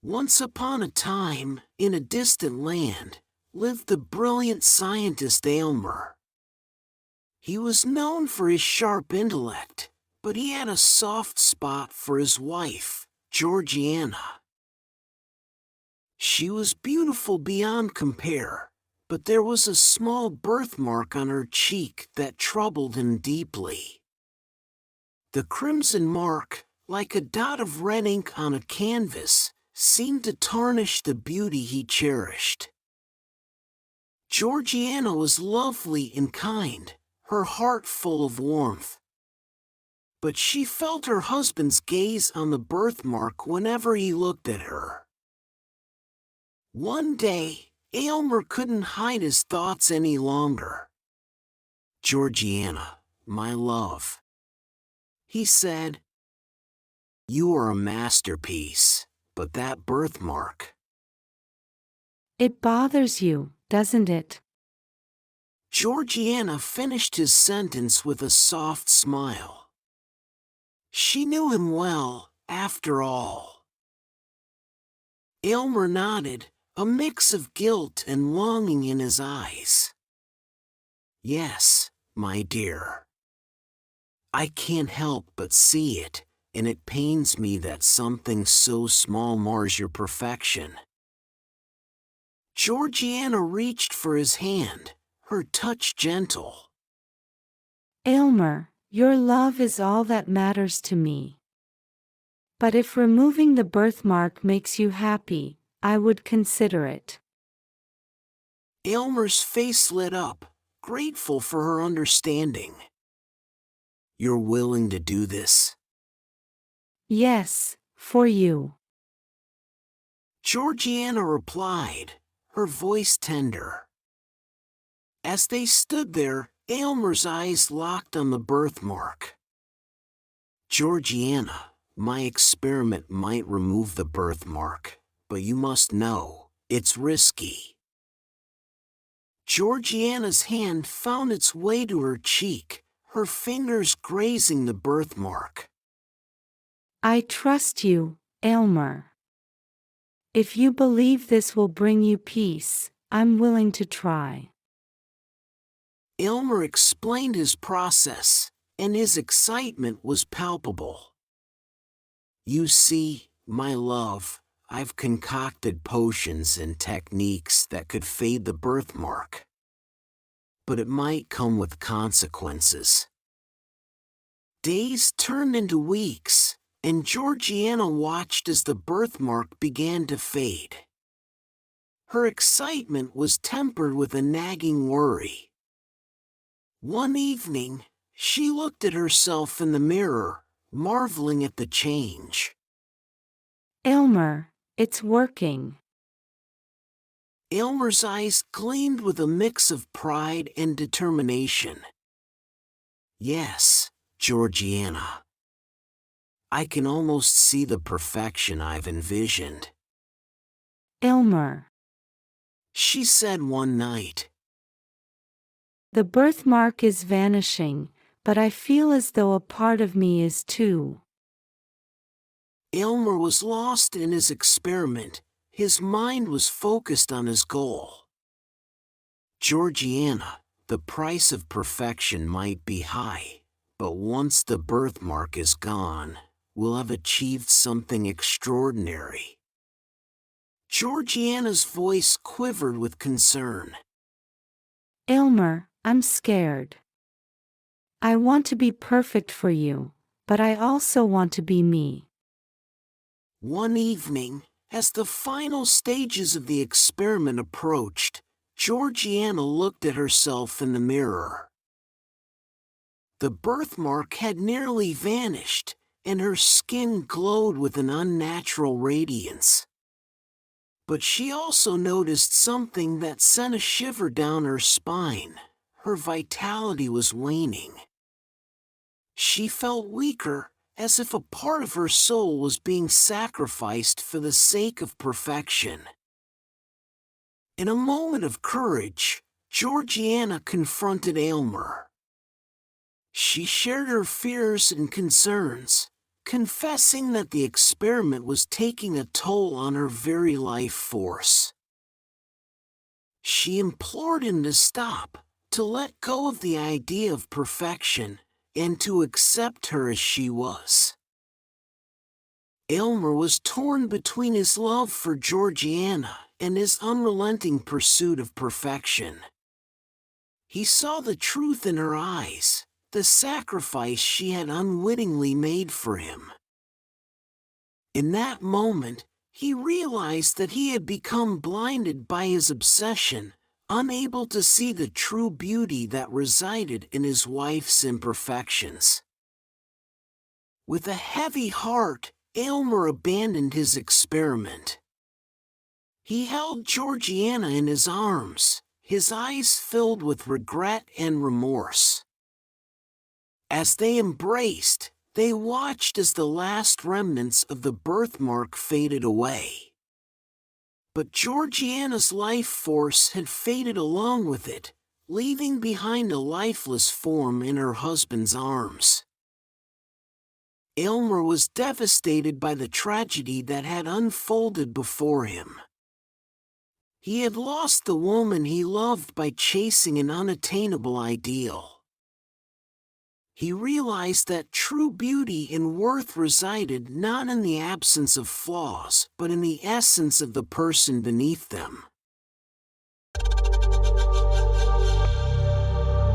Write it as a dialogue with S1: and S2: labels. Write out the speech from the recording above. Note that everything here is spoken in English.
S1: Once upon a time, in a distant land, lived the brilliant scientist Aylmer. He was known for his sharp intellect, but he had a soft spot for his wife, Georgiana. She was beautiful beyond compare, but there was a small birthmark on her cheek that troubled him deeply. The crimson mark, like a dot of red ink on a canvas, seemed to tarnish the beauty he cherished. Georgiana was lovely and kind, her heart full of warmth. But she felt her husband's gaze on the birthmark whenever he looked at her. One day, Aylmer couldn't hide his thoughts any longer. "Georgiana, my love," he said, "you are a masterpiece, but that birthmark."
S2: It bothers you, doesn't it?
S1: Georgiana finished his sentence with a soft smile. She knew him well, after all. Aylmer nodded, a mix of guilt and longing in his eyes. "Yes, my dear. I can't help but see it, and it pains me that something so small mars your perfection." Georgiana reached for his hand, her touch gentle.
S2: Aylmer, your love is all that matters to me. But if removing the birthmark makes you happy, I would consider it.
S1: Aylmer's face lit up, grateful for her understanding. "You're willing to do this?"
S2: Yes, for you.
S1: Georgiana replied, her voice tender. As they stood there, Aylmer's eyes locked on the birthmark. "Georgiana, my experiment might remove the birthmark, but you must know, it's risky." Georgiana's hand found its way to her cheek, her fingers grazing the birthmark.
S2: I trust you, Aylmer. If you believe this will bring you peace, I'm willing to try.
S1: Aylmer explained his process, and his excitement was palpable. "You see, my love, I've concocted potions and techniques that could fade the birthmark. But it might come with consequences." Days turned into weeks, and Georgiana watched as the birthmark began to fade. Her excitement was tempered with a nagging worry. One evening, she looked at herself in the mirror, marveling at the change.
S2: Aylmer, it's working.
S1: Aylmer's eyes gleamed with a mix of pride and determination. "Yes, Georgiana. I can almost see the perfection I've envisioned,"
S2: Aylmer.
S1: she said one night.
S2: The birthmark is vanishing, but I feel as though a part of me is too.
S1: Aylmer was lost in his experiment, his mind was focused on his goal. "Georgiana, the price of perfection might be high, but once the birthmark is gone, we'll have achieved something extraordinary." Georgiana's voice quivered with concern.
S2: Aylmer, I'm scared. I want to be perfect for you, but I also want to be me.
S1: One evening, as the final stages of the experiment approached, Georgiana looked at herself in the mirror. The birthmark had nearly vanished, and her skin glowed with an unnatural radiance. But she also noticed something that sent a shiver down her spine. Her vitality was waning. She felt weaker, as if a part of her soul was being sacrificed for the sake of perfection. In a moment of courage, Georgiana confronted Aylmer. She shared her fears and concerns, confessing that the experiment was taking a toll on her very life force. She implored him to stop, to let go of the idea of perfection, and to accept her as she was. Aylmer was torn between his love for Georgiana and his unrelenting pursuit of perfection. He saw the truth in her eyes, the sacrifice she had unwittingly made for him. In that moment, he realized that he had become blinded by his obsession, unable to see the true beauty that resided in his wife's imperfections. With a heavy heart, Aylmer abandoned his experiment. He held Georgiana in his arms, his eyes filled with regret and remorse. As they embraced, they watched as the last remnants of the birthmark faded away. But Georgiana's life force had faded along with it, leaving behind a lifeless form in her husband's arms. Aylmer was devastated by the tragedy that had unfolded before him. He had lost the woman he loved by chasing an unattainable ideal. He realized that true beauty and worth resided not in the absence of flaws, but in the essence of the person beneath them.